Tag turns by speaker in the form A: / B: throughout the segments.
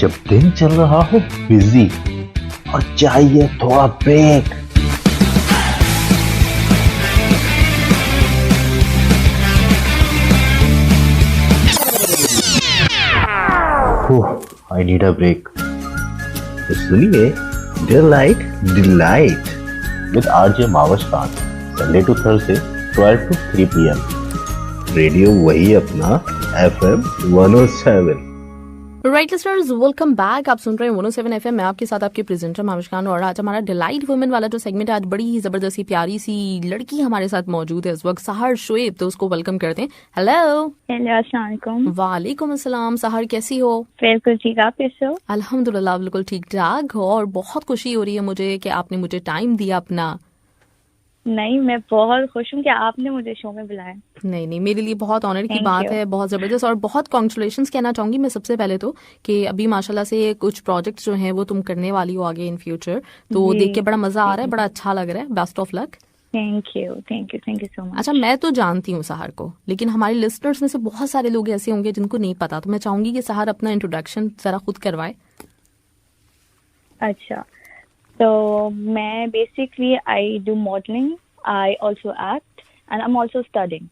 A: जब दिन चल रहा हो बिजी और चाहिए थोड़ा break, I need a break. तो सुनिए delight delight with RJ Mavastan, Sunday to Thursday 12 to 3 PM। Radio वही अपना FM 107।
B: Right listeners, welcome back. आप सुन रहे हैं 107 FM। मैं आपके साथ आपके प्रेजेंटर माविशखान, और आज हमारा डिलाइट वुमेन वाला जो सेगमेंट है, आज बड़ी ही जबरदस्ती प्यारी सी लड़की हमारे साथ मौजूद है इस वक्त, सहर शुएब। तो उसको वेलकम करते हैं। हेलो।
C: हेलो, अस्सलाम वालेकुम।
B: वालेकुम अस्सलाम। सहर कैसी हो?
C: बिल्कुल ठीक, आप कैसे हो?
B: अल्हम्दुलिल्लाह बिल्कुल ठीक ठाक हो, और बहुत खुशी हो रही है मुझे कि आपने मुझे टाइम दिया अपना।
C: नहीं, मैं बहुत खुश हूँ कि आपने मुझे शो में बुलाया।
B: नहीं, मेरे लिए बहुत ऑनर की
C: Thank
B: बात
C: you.
B: है, बहुत ज़बरदस्त, और बहुत कॉन्ग्रेचुलेशंस कहना चाहूँगी मैं सबसे पहले तो, कि अभी माशाल्लाह से कुछ प्रोजेक्ट्स जो हैं वो तुम करने वाली हो आगे इन फ्यूचर, तो
C: जी,
B: देख के बड़ा मज़ा आ रहा है, बड़ा अच्छा लग रहा है। Best of luck.
C: Thank you so much.
B: अच्छा, मैं तो जानती हूँ सहर को, लेकिन हमारे लिसनर्स में से बहुत सारे लोग ऐसे होंगे जिनको नहीं पता, तो मैं चाहूँगी कि सहर अपना इंट्रोडक्शन ज़रा खुद करवाए।
C: अच्छा, तो मैं basically I do modelling, I also act and I am also studying.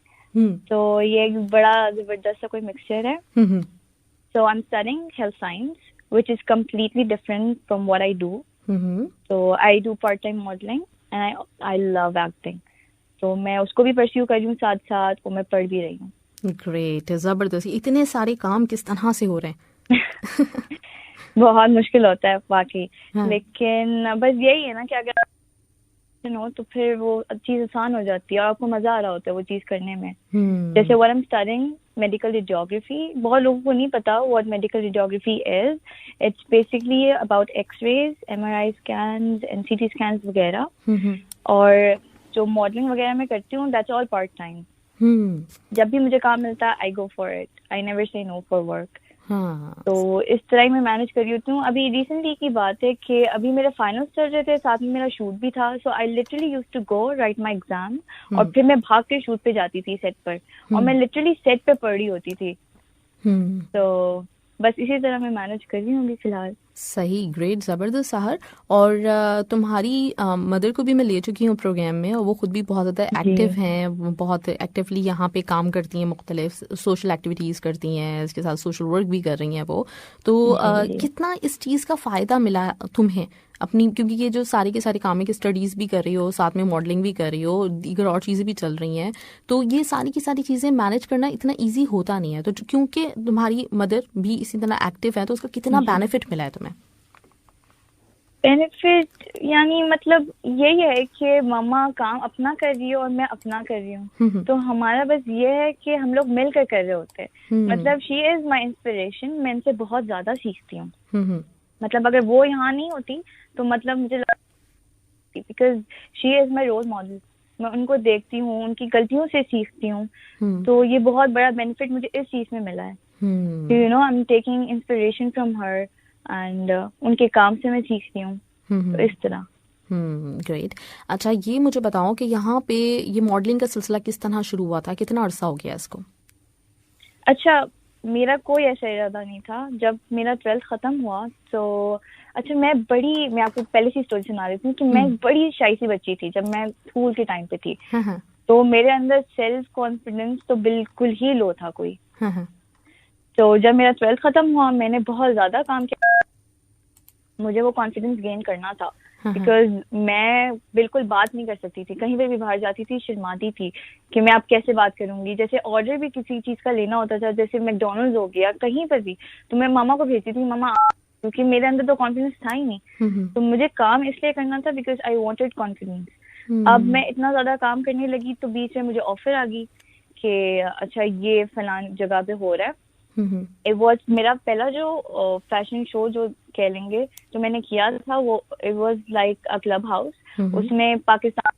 C: तो ये एक बड़ा जबरदस्त सा कोई मिक्सचर है। So I am studying health science which is completely different from what I do. So I do part-time modeling and I love acting. तो मैं उसको भी परस्यू कर रही हूँ साथ साथ, और मैं पढ़ भी रही हूँ।
B: ग्रेट, जबरदस्त। इतने सारे काम किस तरह से हो रहे हैं?
C: बहुत मुश्किल होता है वाकई।
B: हाँ।
C: लेकिन बस यही है ना कि अगर हो तो फिर वो चीज आसान हो जाती है और आपको मजा आ रहा होता है वो चीज करने में। जैसे what I am studying medical radiography, बहुत लोगों को नहीं पता what medical radiography is. It's basically about x-rays, MRI scans and CT scans वगैरह। और जो मॉडलिंग वगैरह मैं करती हूँ दैट्स ऑल पार्ट टाइम। जब भी मुझे काम मिलता है I go for it, I never say no for work. तो इस तरह मैं मैनेज कर रही होती हूँ। अभी रिसेंटली की बात है कि अभी मेरे फाइनल्स चल रहे थे, साथ में मेरा शूट भी था। So I literally used to go right my exam, और फिर मैं भाग के शूट पे जाती थी सेट पर, और मैं लिटरली सेट पे पढ़ रही होती थी। तो बस इसी तरह मैं मैनेज कर रही हूँ फिलहाल।
B: सही, ग्रेट, ज़बरदस्त सहर। और तुम्हारी मदर को भी मैं ले चुकी हूँ प्रोग्राम में, और वो खुद भी बहुत ज़्यादा एक्टिव हैं, वो बहुत एक्टिवली यहाँ पे काम करती हैं, मुख्तलिफ सोशल एक्टिविटीज़ करती हैं, इसके साथ सोशल वर्क भी कर रही हैं वो। तो कितना इस चीज़ का फ़ायदा मिला तुम्हें अपनी, क्योंकि ये जो सारे के सारे काम है कि स्टडीज़ भी कर रही हो, साथ में मॉडलिंग भी कर रही हो, दीगर और चीज़ें भी चल रही हैं, तो ये सारी की सारी चीज़ें मैनेज करना इतना ईजी होता नहीं है। तो क्योंकि तुम्हारी मदर भी इसी तरह एक्टिव है, तो उसका कितना बेनिफिट मिला है तुम्हें?
C: बेनिफिट यानी मतलब यही है कि मम्मा काम अपना कर रही है और मैं अपना कर रही हूँ। तो हमारा बस ये है कि हम लोग मिलकर कर रहे होते हैं। मतलब शी इज माई इंस्पिरेशन, मैं इनसे बहुत ज्यादा सीखती हूँ। मतलब अगर वो यहाँ नहीं होती तो मतलब मुझे because she is my role model. मैं उनको देखती हूँ, उनकी गलतियों से सीखती हूँ। तो ये बहुत बड़ा बेनिफिट मुझे इस चीज में मिला है। You know, I am taking inspiration from her, and उनके काम से मैं सीखती हूँ। तो इस तरह।
B: ग्रेट। अच्छा, ये मुझे बताओ कि यहाँ पे ये मॉडलिंग का सिलसिला किस तरह शुरू हुआ था, कितना अरसा हो गया इसको?
C: अच्छा, मेरा कोई ऐसा इरादा नहीं था। जब मेरा 12th खत्म हुआ तो अच्छा, मैं आपको पहले से स्टोरी सुना रही थी कि मैं बड़ी शाई सी बच्ची थी जब मैं स्कूल के टाइम पे थी। तो मेरे अंदर सेल्फ कॉन्फिडेंस तो बिल्कुल ही लो था कोई। तो जब मेरा 12th खत्म हुआ मैंने बहुत ज्यादा काम किया, मुझे वो कॉन्फिडेंस गेन करना था। बिकॉज मैं बिल्कुल बात नहीं कर सकती थी, कहीं पे भी बाहर जाती थी शर्माती थी कि मैं अब कैसे बात करूंगी। जैसे ऑर्डर भी किसी चीज का लेना होता था, जैसे मैकडॉनल्ड्स हो गया, कहीं पर भी, तो मैं मामा को भेजती थी, मामा, क्योंकि मेरे अंदर तो कॉन्फिडेंस था ही नहीं। तो मुझे काम इसलिए करना था बिकॉज आई वॉन्टेड कॉन्फिडेंस। अब मैं इतना ज्यादा काम करने लगी तो बीच में मुझे ऑफर आ गई कि अच्छा ये फलान जगह पे हो रहा है। इट वॉज मेरा पहला जो फैशन शो जो कह लेंगे जो मैंने किया था, वो it was like a club house. उसमें पाकिस्तान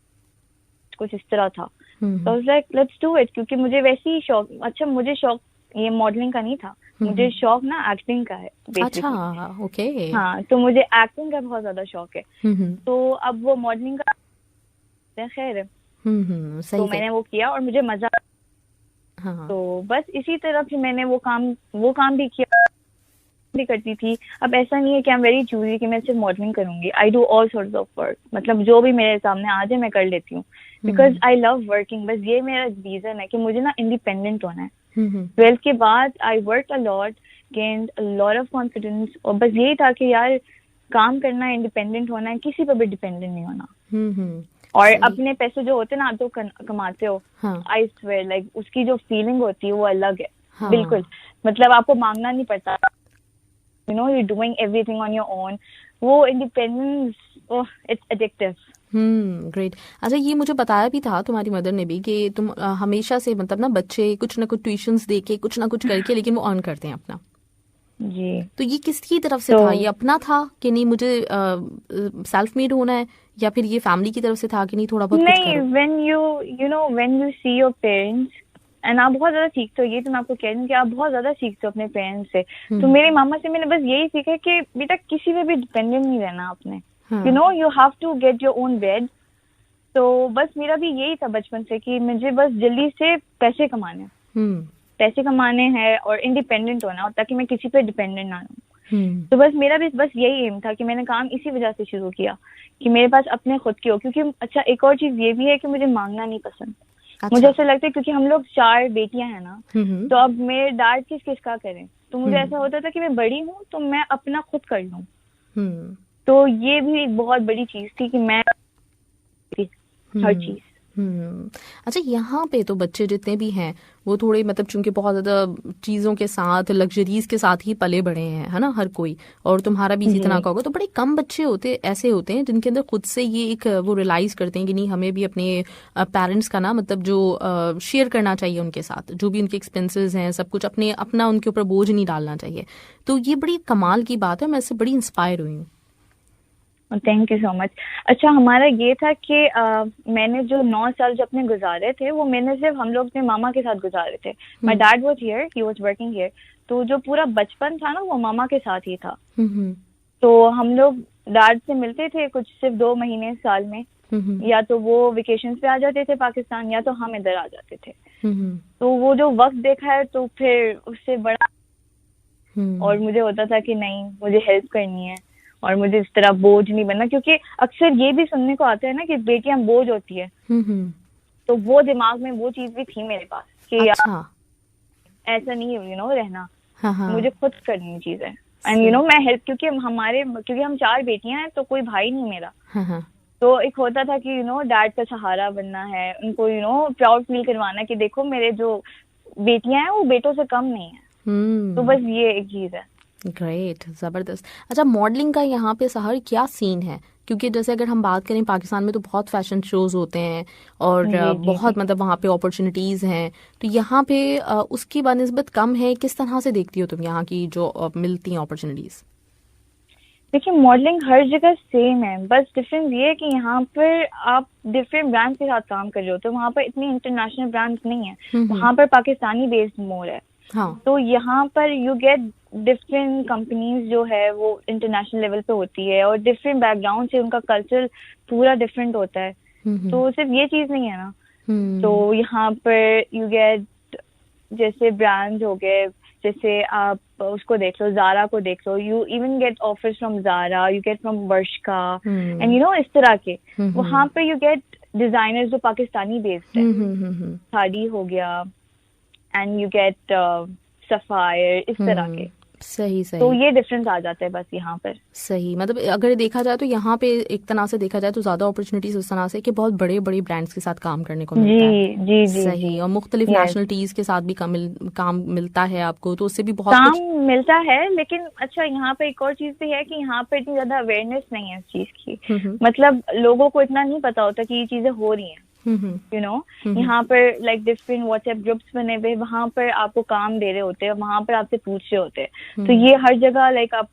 C: कुछ इस तरह था। तो लाइक लेट्स डू इट, क्योंकि मुझे वैसे ही शौक, अच्छा मुझे शौक ये मॉडलिंग का नहीं था, मुझे शौक ना एक्टिंग का है बेसिकली।
B: अच्छा, ओके।
C: हाँ, तो मुझे एक्टिंग का बहुत ज्यादा शौक है। तो अब वो मॉडलिंग का खैर है, तो मैंने वो किया और मुझे मजा। तो बस इसी तरह फिर मैंने वो काम भी किया। भी करती थी. अब ऐसा नहीं है कि आई एम वेरी चूजी कि मैं सिर्फ मॉडलिंग करूंगी. I do all sorts of work. मतलब जो भी मेरे सामने आ जाए मैं कर लेती हूँ, बिकॉज आई लव वर्किंग. बस ये मेरा रीजन है कि मुझे ना इंडिपेंडेंट होना है. 12th के बाद I work a lot, gained a lot of confidence, और बस यही था कि यार काम करना है, इंडिपेंडेंट होना है, किसी पर भी डिपेंडेंट नहीं होना. और अपने पैसे जो होते हैं ना, आप तो कमाते हो, आई स्वेयर लाइक उसकी जो फीलिंग होती है वो अलग है. बिल्कुल, मतलब आपको मांगना नहीं पड़ता. You know, you doing everything on your own. वो इंडिपेंडेंस, इट्स एडिक्टिव.
B: ग्रेट. अच्छा, ये मुझे बताया भी था तुम्हारी मदर ने भी कि तुम हमेशा से मतलब ना बच्चे कुछ ना कुछ ट्यूशंस दे के कुछ ना कुछ करके लेकिन वो अर्न करते हैं अपना.
C: जी.
B: तो ये किसकी तरफ से था? ये अपना था कि नहीं मुझे सेल्फ मेड होना है, या फिर ये फैमिली की तरफ से था कि नहीं थोड़ा बहुत कुछ
C: नहीं,
B: करो?
C: when you see your parents, and आप बहुत ज्यादा सीखते हो. ये तो मैं आपको कह रही हूँ कि आप बहुत ज्यादा सीखते हो अपने पेरेंट्स से. तो मेरी मामा से मैंने बस यही सीखा कि बेटा किसी पे भी डिपेंडेंट नहीं रहना आपने. You know, you have to get your own bed. तो बस मेरा भी यही था बचपन से कि मुझे बस जल्दी से पैसे कमाने हैं और इंडिपेंडेंट होना, और ताकि मैं किसी पे डिपेंडेंट ना हूँ. तो बस मेरा भी बस यही एम था कि मैंने काम इसी वजह से शुरू किया कि मेरे पास अपने खुद के हो. क्योंकि अच्छा, एक और चीज ये भी है कि मुझे मांगना नहीं पसंद. अच्छा. मुझे ऐसा लगता है क्योंकि हम लोग 4 बेटियां हैं ना, तो अब मेरे डैड किसका करें. तो मुझे ऐसा होता था कि मैं बड़ी हूँ तो मैं अपना खुद कर लूँ. तो ये भी एक बहुत बड़ी चीज थी कि मैं हर चीज.
B: अच्छा, यहाँ पे तो बच्चे जितने भी हैं वो थोड़े मतलब चूंकि बहुत ज्यादा चीजों के साथ, लग्जरीज के साथ ही पले बड़े हैं, है ना, हर कोई. और तुम्हारा भी इसी तरह का होगा. तो बड़े कम बच्चे ऐसे होते हैं जिनके अंदर खुद से ये एक वो रियलाइज करते हैं कि नहीं, हमें भी अपने पेरेंट्स का ना मतलब जो शेयर करना चाहिए उनके साथ, जो भी उनके एक्सपेंसेस हैं सब कुछ अपना उनके ऊपर बोझ नहीं डालना चाहिए. तो ये बड़ी कमाल की बात है. मैं इससे बड़ी इंस्पायर हुई हूँ.
C: Thank you so much. अच्छा, हमारा ये था कि मैंने जो 9 साल जो अपने गुजारे थे वो मैंने सिर्फ हम लोग अपने मामा के साथ गुजारे थे. My dad was here, he was working here. तो जो पूरा बचपन था ना वो मामा के साथ ही था. तो हम लोग डैड से मिलते थे कुछ सिर्फ 2 महीने साल में. या तो वो वेकेशन पे आ जाते थे पाकिस्तान, या तो हम इधर आ जाते थे. तो वो जो वक्त देखा है तो फिर उससे बड़ा और मुझे होता था कि नहीं, मुझे हेल्प करनी है और मुझे इस तरह बोझ नहीं बनना. क्योंकि अक्सर ये भी सुनने को आता है ना कि बेटियां बोझ होती है. तो वो दिमाग में वो चीज भी थी मेरे पास कि
B: अच्छा.
C: ऐसा नहीं है रहना. मुझे खुद करनी चीज है. एंड मैं हेल्प, क्योंकि हम 4 बेटियां हैं तो कोई भाई नहीं मेरा. तो एक होता था कि डैड का सहारा बनना है, उनको प्राउड फील करवाना कि देखो मेरे जो बेटियां हैं वो बेटों से कम नहीं है. तो बस ये एक चीज है.
B: ग्रेट, जबरदस्त. अच्छा, मॉडलिंग का यहाँ पे सहर क्या सीन है? क्योंकि जैसे अगर हम बात करें पाकिस्तान में तो बहुत फैशन शोज होते हैं और बहुत मतलब वहाँ पे अपॉर्चुनिटीज हैं. तो यहाँ पे उसकी बनिस्बत कम है. किस तरह से देखती हो तुम यहाँ की जो मिलती हैं अपॉर्चुनिटीज?
C: देखिए, मॉडलिंग हर जगह सेम है. बस डिफरेंस ये है कि यहाँ पर आप डिफरेंट ब्रांड्स के साथ काम कर रहे हो. तो वहाँ पर इतनी इंटरनेशनल ब्रांड्स नहीं है. वहाँ पर पाकिस्तानी बेस्ड मोर है. तो यहाँ पर यू गेट डिफरेंट कंपनीज जो है वो इंटरनेशनल लेवल पे होती है और डिफरेंट बैकग्राउंड से उनका कल्चर पूरा डिफरेंट होता है. तो सिर्फ ये चीज नहीं है ना. तो यहाँ पर यू गेट जैसे ब्रांड्स हो गए, जैसे आप उसको देख लो, ज़ारा को देख लो. You even get offers from Zara, you get from Bershka and इस तरह के. वहाँ पर यू गेट डिजाइनर्स जो पाकिस्तानी बेस्ड है. खादी हो गया एंड यू गेट सफायर, इस तरह के.
B: सही.
C: तो ये डिफरेंस आ जाता है बस यहाँ पर.
B: सही. मतलब अगर देखा जाए तो यहाँ पे एक तरह से देखा जाए तो ज्यादा अपॉर्चुनिटीज उस तरह से कि बहुत बड़े बड़े ब्रांड्स के साथ काम करने को मिलता है.
C: जी.
B: सही. और मुख्तलिफ नेशनलिटीज के साथ भी काम मिलता है आपको, तो उससे भी बहुत
C: काम मिलता है. लेकिन अच्छा, यहाँ पे एक और चीज भी है कि यहाँ पे इतनी ज्यादा अवेयरनेस नहीं है इस चीज की. मतलब लोगों को इतना नहीं पता होता कि ये चीजें हो रही हैं. यहाँ पर लाइक डिफरेंट व्हाट्सएप ग्रुप्स बने हुए, वहाँ पर आपको काम दे रहे होते हैं, वहाँ पर आपसे पूछ रहे होते हैं. तो ये हर जगह लाइक आप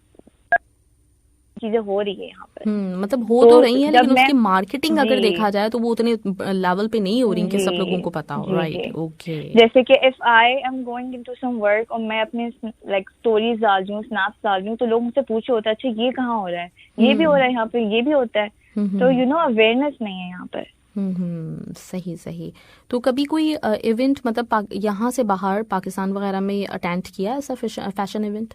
C: चीजें हो रही है यहाँ पर.
B: मतलब हो तो रही है, लेकिन उसकी मार्केटिंग अगर देखा जाए तो वो उतने लेवल पे नहीं हो रही कि सब लोगों को पता हो. राइट. ओके.
C: जैसे कि if I am going into some work और मैं अपने लाइक स्टोरीज डाल रही हूँ, स्नैप्स डाल रही हूँ, तो लोग मुझसे पूछे होता है अच्छा ये कहाँ हो रहा है, ये भी हो रहा है यहाँ पे, ये भी होता है. तो अवेयरनेस नहीं है यहाँ पर.
B: सही. तो कभी कोई इवेंट मतलब यहाँ से बाहर पाकिस्तान वगैरह में अटेंड किया ऐसा फैशन इवेंट?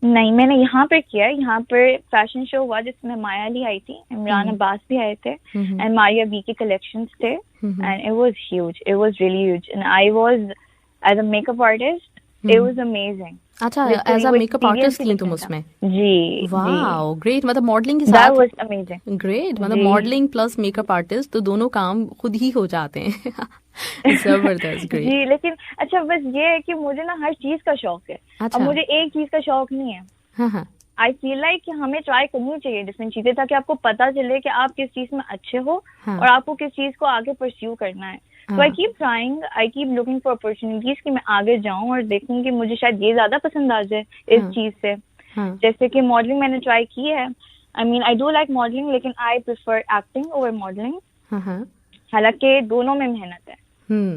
C: नहीं, मैंने यहाँ पर किया है। यहाँ पर फैशन शो हुआ जिसमें माया अली आई थी, इमरान अब्बास भी आए थे, एंड मारिया बी के कलेक्शंस थे, and it was huge, it was really huge, and I was as a makeup artist, it was amazing.
B: अच्छा, एज अ मेकअप आर्टिस्ट थी तुम उसमें?
C: जी,
B: वाओ, ग्रेट। मतलब मॉडलिंग के
C: दैट
B: साथ?
C: Was amazing.
B: ग्रेट, मतलब मॉडलिंग प्लस मेकअप आर्टिस्ट, तो दोनों काम खुद ही हो जाते हैं। जबरदस्त, ग्रेट।
C: जी, लेकिन अच्छा बस ये है कि मुझे ना हर चीज का शौक है।
B: अच्छा।
C: अब मुझे एक चीज का शौक नहीं है।
B: हाँ हाँ।
C: आई फील लाइक कि हमें ट्राई करनी चाहिए डिफरेंट चीजें, ताकि आपको पता चले कि आप किस चीज में अच्छे हो,
B: हाँ।
C: और आपको किस चीज को आगे परस्यू करना है। तो I keep trying, I keep looking for opportunities कि मैं आगे जाऊं और देखूं कि मुझे शायद ये ज्यादा पसंद आ जाए इस चीज से।
B: हाँ।
C: जैसे कि मॉडलिंग मैंने ट्राई की है। I mean I do like modelling, लेकिन I prefer acting over modelling.
B: हाँ।
C: हालांकि दोनों में मेहनत है,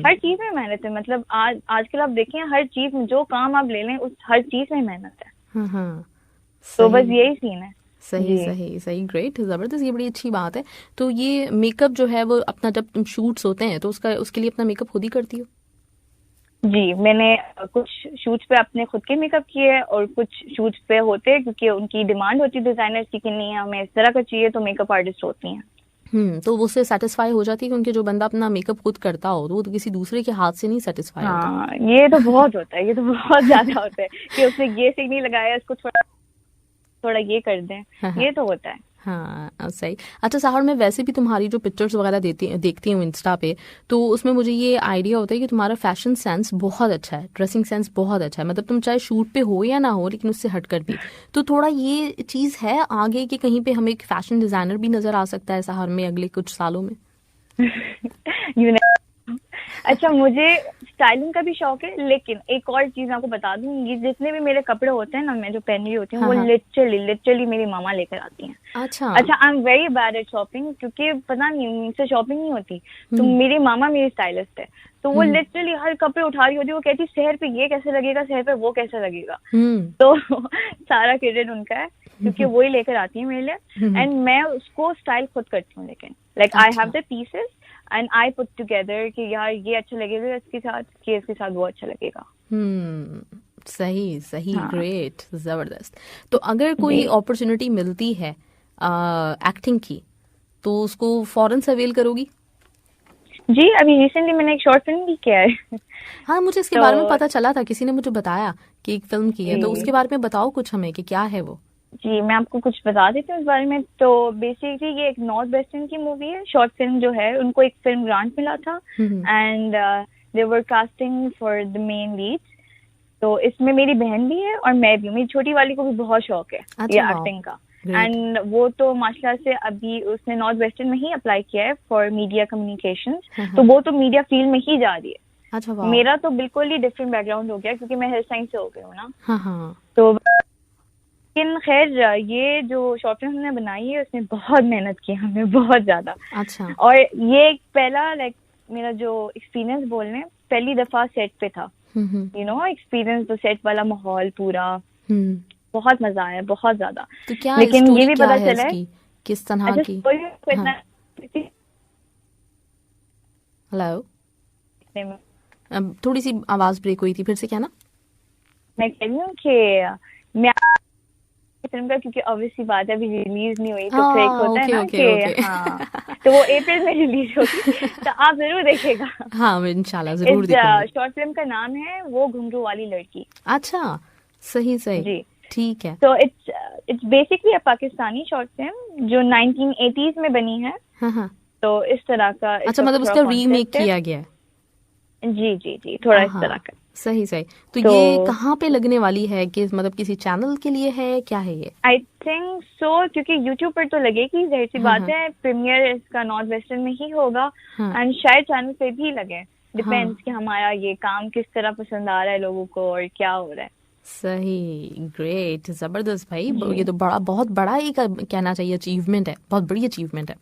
C: हर चीज में मेहनत है। मतलब आजकल आप देखें, हर चीज में जो काम आप ले लें, उस हर चीज में मेहनत है।
B: हाँ।
C: तो बस यही सीन है।
B: सही सही सही, ग्रेट, जबरदस्त, ये बड़ी अच्छी बात है। तो ये मेकअप जो है वो अपना, जब तुम शूट्स होते हैं तो उसके लिए अपना मेकअप खुद ही करती हो?
C: जी, मैंने कुछ शूट्स पे अपने खुद के मेकअप किए, और कुछ शूट्स पे होते हैं क्योंकि उनकी डिमांड होती है डिजाइनर्स की कि नहीं हमें इस तरह का चाहिए, तो मेकअप आर्टिस्ट होती हैं।
B: तो उससे सेटिस्फाई हो जाती है, क्योंकि जो बंदा अपना मेकअप खुद करता हो तो वो तो किसी दूसरे के हाथ से नहीं सेटिस्फाई होता।
C: हाँ, ये तो बहुत होता है, ये तो बहुत ज्यादा होता है कि उसने ये से नहीं लगाया, इसको थोड़ा ये कर दें। ये तो होता है।
B: हाँ, सही। अच्छा साहर, मैं वैसे भी तुम्हारी जो पिक्चर्स वगैरह देखती हूँ इंस्टा पे, तो उसमें मुझे ये आइडिया होता है कि तुम्हारा फैशन सेंस बहुत अच्छा है, ड्रेसिंग सेंस बहुत अच्छा है। मतलब तुम चाहे शूट पे हो या ना हो, लेकिन उससे हटकर भी तो थोड़ा ये चीज़ है आगे कि कहीं पे हमें एक फैशन डिजाइनर भी नजर आ सकता है साहर में अगले कुछ सालों में।
C: अच्छा, मुझे स्टाइलिंग का भी शौक है, लेकिन एक और चीज आपको बता दूं, ये जितने भी मेरे कपड़े होते हैं ना, मैं जो पहन रही होती हूँ, वो लिटरली मेरी मामा लेकर आती हैं।
B: अच्छा,
C: I am very bad at shopping, क्योंकि पता नहीं मुझसे शॉपिंग नहीं होती। तो मेरी मामा मेरी स्टाइलिस्ट है, तो वो लिटरली हर कपड़े उठा रही होती है, वो कहती शहर पे ये कैसे लगेगा, शहर पे वो कैसे लगेगा। तो सारा क्रेडिट उनका है, क्योंकि वो ही लेकर आती है मेरे लिए, एंड मैं उसको स्टाइल खुद करती हूँ। लेकिन like I have the pieces and I put together कि यार ये अच्छा लगेगा इसके साथ, कि इसके साथ वो अच्छा लगेगा।
B: सही सही, ग्रेट, जबरदस्त। तो अगर कोई अपॉर्चुनिटी मिलती है एक्टिंग की, तो उसको फौरन से अवेल करोगी?
C: जी, अभी रिसेंटली मैंने एक शॉर्ट फिल्म भी किया है।
B: हाँ, मुझे इसके बारे में पता चला था, किसी ने मुझे बताया कि एक फिल्म की है, तो उसके बारे में बताओ कुछ हमें कि क्या है वो।
C: जी, मैं आपको कुछ बता देती हूँ इस बारे में। तो बेसिकली ये एक नॉर्थ वेस्टर्न की मूवी है, शॉर्ट फिल्म जो है। उनको एक फिल्म ग्रांट मिला था, and they were casting for the main lead. तो इसमें मेरी बहन भी है और मैं भी। मेरी छोटी वाली को भी बहुत शौक है ये एक्टिंग का, एंड वो तो माशाल्लाह से अभी उसने नॉर्थ वेस्टर्न में ही अप्लाई किया है फॉर मीडिया कम्युनिकेशंस। तो वो तो मीडिया फील्ड में ही जा रही है।
B: अच्छा,
C: मेरा तो बिल्कुल ही डिफरेंट बैकग्राउंड हो गया, क्योंकि मैं हेल्थ साइंस से हो गई हूँ ना।
B: हाँ।
C: तो लेकिन खैर, ये जो शॉर्ट फिल्म हमने बनाई है उसमें बहुत मेहनत की हमने, बहुत ज्यादा।
B: अच्छा।
C: और ये पहला मेरा जो एक्सपीरियंस बोलने, पहली दफा सेट पे था। यू नो, एक्सपीरियंस, तो सेट वाला माहौल पूरा, बहुत मजा आया, बहुत ज्यादा।
B: तो क्या
C: लेकिन ये भी पता चला है
B: किस तरह की? हेलो, थोड़ी सी आवाज ब्रेक हुई थी, फिर से क्या ना?
C: मैं कह रही हूँ कि मैं फिल्म का, क्योंकि ऑब्वियसली बात है अभी रिलीज नहीं हुई, तो फिर एक होता है ना कि हाँ, तो वो अप्रैल में रिलीज होगी, तो आप जरूर देखिएगा।
B: हाँ, इंशाल्लाह जरूर देखूंगी।
C: शॉर्ट फिल्म का नाम है वो घुंघरू वाली लड़की।
B: अच्छा, सही सही
C: जी,
B: ठीक है।
C: तो it's basically a Pakistani short film जो 1980s में बनी है।
B: हाँ।
C: तो इस तरह का।
B: अच्छा, मतलब उसका रीमेक किया गया है?
C: जी जी जी, थोड़ा इस तरह का।
B: सही सही। तो ये कहाँ पे लगने वाली है, कि मतलब किसी चैनल के लिए है, क्या है ये?
C: आई थिंक सो, क्योंकि यूट्यूब पर तो लगेगी, जाहिर सी बात है। प्रीमियर इसका नॉर्थ वेस्टर्न में ही होगा, एंड शायद चैनल पे भी लगे। डिपेंड्स कि हमारा ये काम किस तरह पसंद आ रहा है लोगों को और क्या हो रहा है।
B: सही, ग्रेट, जबरदस्त भाई। ये तो बहुत बड़ा एक कहना चाहिए अचीवमेंट है, बहुत बड़ी अचीवमेंट है।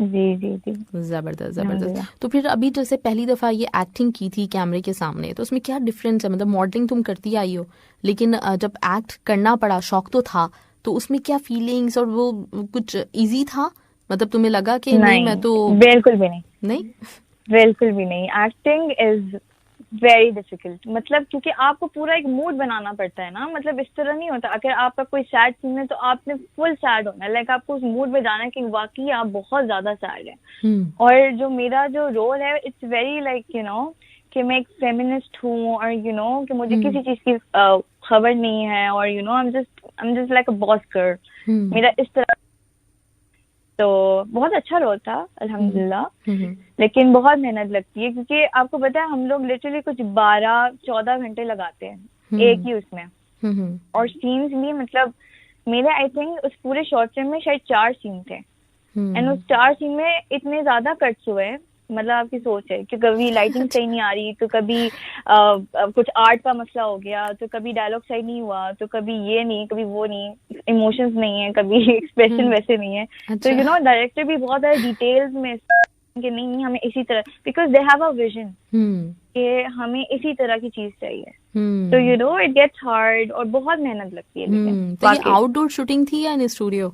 C: जी जी जी,
B: जबरदस्त। तो फिर अभी जैसे पहली दफा ये एक्टिंग की थी कैमरे के सामने, तो उसमें क्या डिफरेंस है? मतलब मॉडलिंग तुम करती आई हो, लेकिन जब एक्ट करना पड़ा, शौक तो था, तो उसमें क्या फीलिंग्स, और वो कुछ इजी था? मतलब तुम्हें लगा कि नहीं मैं तो?
C: बिल्कुल भी नहीं,
B: नहीं,
C: बिल्कुल भी नहीं। एक्टिंग इज वेरी डिफिकल्ट, मतलब क्योंकि आपको पूरा एक मूड बनाना पड़ता है ना, मतलब इस तरह नहीं होता अगर आपका कोई सैड सीन है तो आपने फुल सैड होना है, लाइक आपको उस मूड में जाना है कि वाकई आप बहुत ज्यादा सैड है। और जो मेरा जो रोल है it's very like you know कि मैं एक फेमिनिस्ट हूँ और यू नो कि मुझे किसी चीज की खबर नहीं है और you know I am just like a boss girl, मेरा इस तरह। तो बहुत अच्छा रोल था अल्हम्दुलिल्लाह, लेकिन बहुत मेहनत लगती है क्योंकि आपको पता है हम लोग लिटरली कुछ 12-14 घंटे लगाते हैं एक ही उसमें। और सीन्स भी मतलब मेरे आई थिंक उस पूरे शॉर्ट फिल्म में शायद 4 सीन थे एंड उस 4 सीन में इतने ज्यादा कट्स हुए, मतलब आपकी सोच है कि कभी लाइटिंग सही नहीं आ रही तो कभी कुछ आर्ट का मसला हो गया तो कभी डायलॉग सही नहीं हुआ तो कभी ये नहीं कभी वो नहीं, इमोशंस नहीं है, कभी एक्सप्रेशन वैसे नहीं है। तो यू नो डायरेक्टर भी बहुत सारे डिटेल्स में कि नहीं हमें इसी तरह, because they have a vision कि हमें इसी तरह की चीज चाहिए। तो you know it gets hard और बहुत मेहनत लगती है। लेकिन
B: तो ये आउटडोर शूटिंग थी या in studio?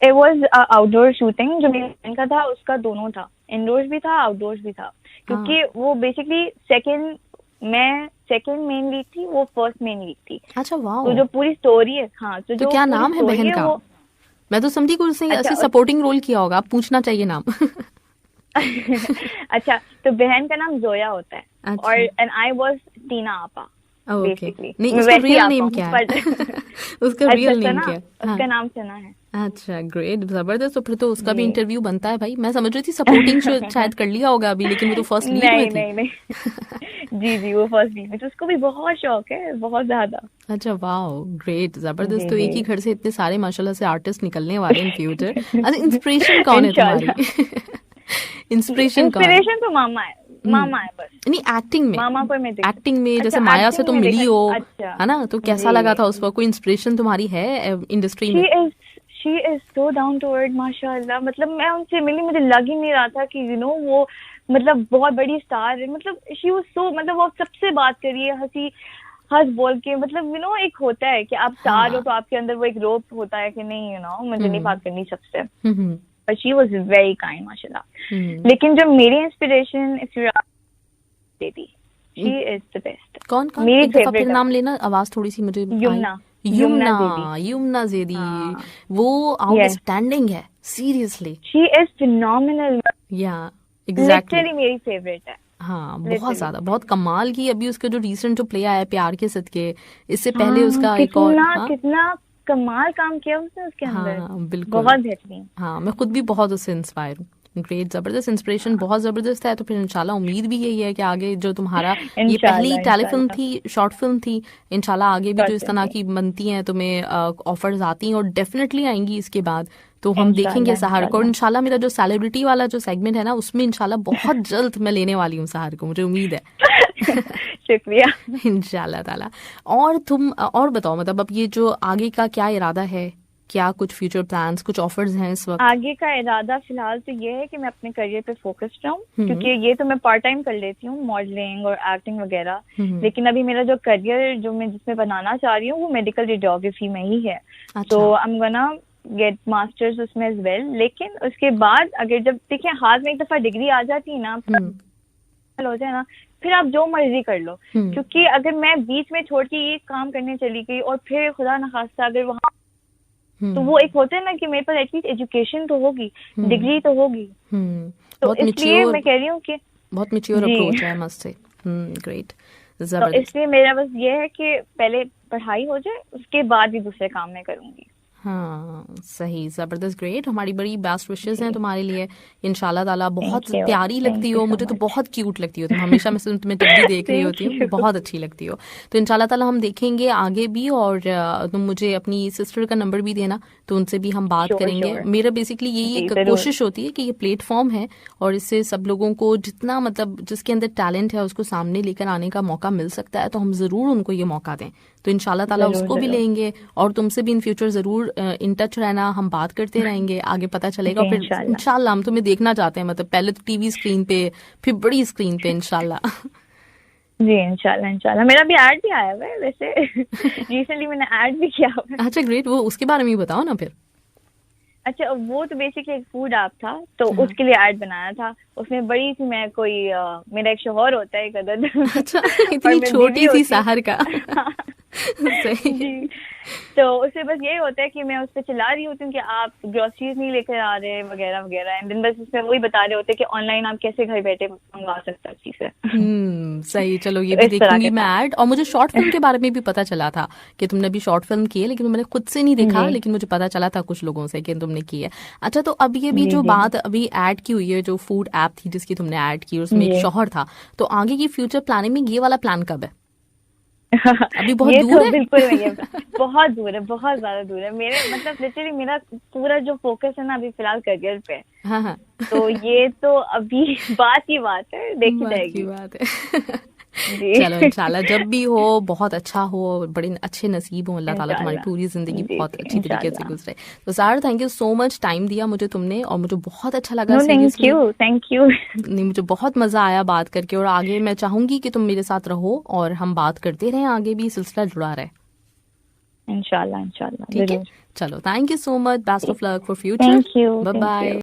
C: It was outdoor shooting, जो मेरे बहन का था उसका दोनों था, इंडोर्स भी था आउटडोर्स भी था, क्योंकि वो बेसिकली मैं सेकंड मेन लीड थी, वो फर्स्ट मेन लीड थी।
B: अच्छा वाह।
C: तो जो पूरी स्टोरी है, हाँ तो जो
B: क्या नाम है बहन का? मैं तो समझी कुछ से ऐसे सपोर्टिंग रोल किया होगा, आप पूछना चाहिए नाम।
C: अच्छा, तो बहन का नाम जोया होता है और एंड आई वाज टीना आपा बेसिकली।
B: नहीं उसका रियल नेम क्या है? उसका रियल नेम क्या है?
C: उसका नाम सना है।
B: अच्छा ग्रेट, जबरदस्त। तो फिर तो उसका भी इंटरव्यू बनता है भाई। मैं समझ रही थी सपोर्टिंग शायद कर लिया होगा अभी, लेकिन वो तो फर्स्ट लीड में थी।
C: नहीं जी वो फर्स्ट लीड में, तो उसको भी बहुत शौक है, बहुत ज्यादा।
B: अच्छा वाह ग्रेट, जबरदस्त। तो एक ही घर से इतने सारे माशाल्लाह से आर्टिस्ट निकलने वाले इन फ्यूचर। अच्छा इंस्पिरेशन कौन है तुम्हारी? इंस्पिरेशन तो
C: मामा है, मामा है बस।
B: नहीं एक्टिंग में,
C: मामा को मैं
B: एक्टिंग में जैसे माया से तुम मिली हो, है ना, तो कैसा लगा था उस वक्त? कोई इंस्पिरेशन तुम्हारी है इंडस्ट्री में?
C: She is so down to earth माशाल्लाह। मतलब मैं उनसे मिली, मुझे लग ही नहीं रहा था कि यू नो वो मतलब बहुत बड़ी स्टार है। मतलब शी वाज सो, मतलब वो सबसे बात करिए हंस बोल के, मतलब यू नो एक होता है कि आप स्टार हो तो आपके अंदर वो एक रोप होता है कि नहीं यू नो मुझे नहीं बात करनी सबसे। But she was very kind माशाल्लाह। लेकिन जो मेरी inspiration baby, she is the best।
B: कौन
C: मेरी फेवरेट,
B: फिर नाम लेना, आवाज थोड़ी सी मुझे। युमना ज़ेदी। वो आउटस्टैंडिंग है सीरियसली।
C: she is phenomenal।
B: या एग्जैक्टली
C: लिटरली मेरी फेवरेट है।
B: हाँ बहुत ज्यादा, बहुत कमाल की। अभी उसका जो रिसेंट जो प्ले आया प्यार के सदके, इससे पहले उसका एक और
C: कितना कमाल काम किया उसने उसके अंदर।
B: हाँ बिल्कुल,
C: बहुत बेहतरीन।
B: हाँ मैं खुद भी बहुत उससे इंस्पायर हूँ। ग्रेट, जबरदस्त, इंस्पिरेशन बहुत जबरदस्त है। तो फिर इंशाल्लाह उम्मीद भी यही है कि आगे जो तुम्हारा ये पहली टेलीफिल्म थी, शॉर्ट फिल्म थी, इंशाल्लाह आगे भी जो इस तरह की बनती हैं तुम्हें ऑफर्स आती हैं और डेफिनेटली आएंगी इसके बाद, तो हम देखेंगे सहार को। और इंशाल्लाह मेरा जो सेलिब्रिटी वाला जो सेगमेंट है ना, उसमें इंशाल्लाह बहुत जल्द मैं लेने वाली हूँ सहार को, मुझे उम्मीद है।
C: शुक्रिया
B: इंशाल्लाह ताला। और तुम और बताओ, मतलब अब ये जो आगे का क्या इरादा है, क्या कुछ फ्यूचर प्लान्स, कुछ ऑफर्स हैं इस वक्त?
C: आगे का इरादा फिलहाल तो ये है कि मैं अपने करियर पे फोकस्ड रहूं, क्योंकि ये तो मैं पार्ट टाइम कर लेती हूँ मॉडलिंग और एक्टिंग वगैरह, लेकिन अभी मेरा जो करियर जो मैं जिसमें बनाना चाह रही हूँ वो मेडिकल रेडियोग्राफी में ही है। तो I am gonna get masters उसमें एज वेल। लेकिन उसके बाद अगर जब देखिए हाथ में एक दफा डिग्री आ जाती है ना, हो जाए ना, फिर आप जो मर्जी कर लो। क्योंकि अगर मैं बीच में छोड़ के ये काम करने चली गई और फिर खुदा न खास्ता अगर वहाँ, तो वो एक होता है ना कि मेरे पास एटलीस्ट एजुकेशन तो होगी, डिग्री तो होगी। तो इसलिए मैं कह रही हूँ कि
B: बहुत मैच्योर अप्रोच है, मस्त से। ग्रेट,
C: तो इसलिए मेरा बस ये है कि पहले पढ़ाई हो जाए, उसके बाद भी दूसरे काम में करूंगी।
B: हाँ सही, जबरदस्त, ग्रेट। हमारी बड़ी बेस्ट विशेस हैं तुम्हारे लिए इंशाल्लाह ताला। बहुत प्यारी लगती हो, मुझे तो बहुत क्यूट लगती हो तुम, हमेशा मैं तुम्हें जब भी देख रही होती हूँ बहुत अच्छी लगती हो। तो इंशाल्लाह ताला हम देखेंगे आगे भी, और तुम मुझे अपनी सिस्टर का नंबर भी देना, तो उनसे भी हम बात करेंगे। मेरा बेसिकली यही एक कोशिश होती है कि ये प्लेटफॉर्म है और इससे सब लोगों को जितना मतलब जिसके अंदर टैलेंट है उसको सामने लेकर आने का मौका मिल सकता है, तो हम जरूर उनको ये मौका दें। तो इंशाल्लाह ताला उसको भी लेंगे और तुमसे भी इन फ्यूचर जरूर इन टच रहना, हम बात करते रहेंगे, आगे पता चलेगा। फिर इंशाल्लाह हम तुम्हें देखना चाहते हैं, मतलब पहले तो टीवी स्क्रीन पे, फिर बड़ी स्क्रीन पे इंशाल्लाह।
C: जी इंशाल्लाह। मेरा भी ऐड भी आया हुआ है वैसे, रिसेंटली मैंने ऐड भी किया हुआ है।
B: अच्छा ग्रेट, वो उसके बारे में ही बताओ ना फिर।
C: अच्छा, वो तो बेसिकली एक फूड ऐप था, तो उसके लिए ऐड बनाया था। उसमें बड़ी सी मैं कोई मेरा एक शोहर होता है एक अदद।
B: अच्छा,
C: और
B: इतनी
C: मैं
B: छोटी
C: बीवी
B: सी
C: होती
B: सहर का।
C: हूँ।
B: सही।
C: जी, तो उससे बस यही होता है कि मैं उस पर चिल्ला रही होती हूँ कि आप ग्रोसरीज नहीं लेकर आ रहे वगैरह वगैरह, एंड देन बस उसमें वही बता रहे होते हैं कि ऑनलाइन आप कैसे घर बैठे मंगवा सकते हो चीजें।
B: सही, चलो ये
C: तो
B: भी
C: इस तरह
B: देखूंगी
C: के
B: मैं
C: था।
B: ऐड। और मुझे शॉर्ट फिल्म के बारे में भी पता चला था कि तुमने अभी शॉर्ट फिल्म की है, लेकिन मैंने खुद से नहीं देखा,
C: जी
B: लेकिन मुझे पता चला था कुछ लोगों से कि तुमने की है। अच्छा, तो अब ये भी
C: जी
B: जो
C: जी
B: बात अभी ऐड की हुई है, जो फूड ऐप थी जिसकी तुमने ऐड की और उसमें एक
C: जी।
B: शौहर था, तो आगे की फ्यूचर प्लानिंग में ये वाला प्लान कब है? अभी बहुत
C: ये
B: दूर
C: तो
B: है?
C: बिल्कुल नहीं है, बहुत दूर है, बहुत ज्यादा दूर है। मेरे मतलब लिटरली मेरा पूरा जो फोकस है ना अभी फिलहाल करियर पे है।
B: हाँ हाँ।
C: तो ये तो अभी बात की बात है, देखी
B: बात की
C: जाएगी।
B: बात है। चलो
C: जी।
B: इंशाल्लाह जब भी हो बहुत अच्छा हो, बड़े अच्छे नसीब हो, अल्लाह ताला तुम्हारी
C: इंशाल्लाह।
B: पूरी जिंदगी
C: जी
B: बहुत
C: जी
B: अच्छी तरीके से
C: इंशाल्लाह।
B: गुजरे। तो sir, thank you so much, time दिया मुझे तुमने और मुझे बहुत अच्छा लगा
C: no thank
B: seriously.
C: You, thank you.
B: नहीं, मुझे बहुत मजा आया बात करके, और आगे मैं चाहूंगी कि तुम मेरे साथ रहो और हम बात करते रहें, आगे भी सिलसिला जुड़ा रहे।
C: इंशाल्लाह इंशाल्लाह
B: ठीक है,
C: जरूर।
B: चलो thank you so much, best of luck for future.
C: Thank you,
B: bye
C: thank you.
B: Bye.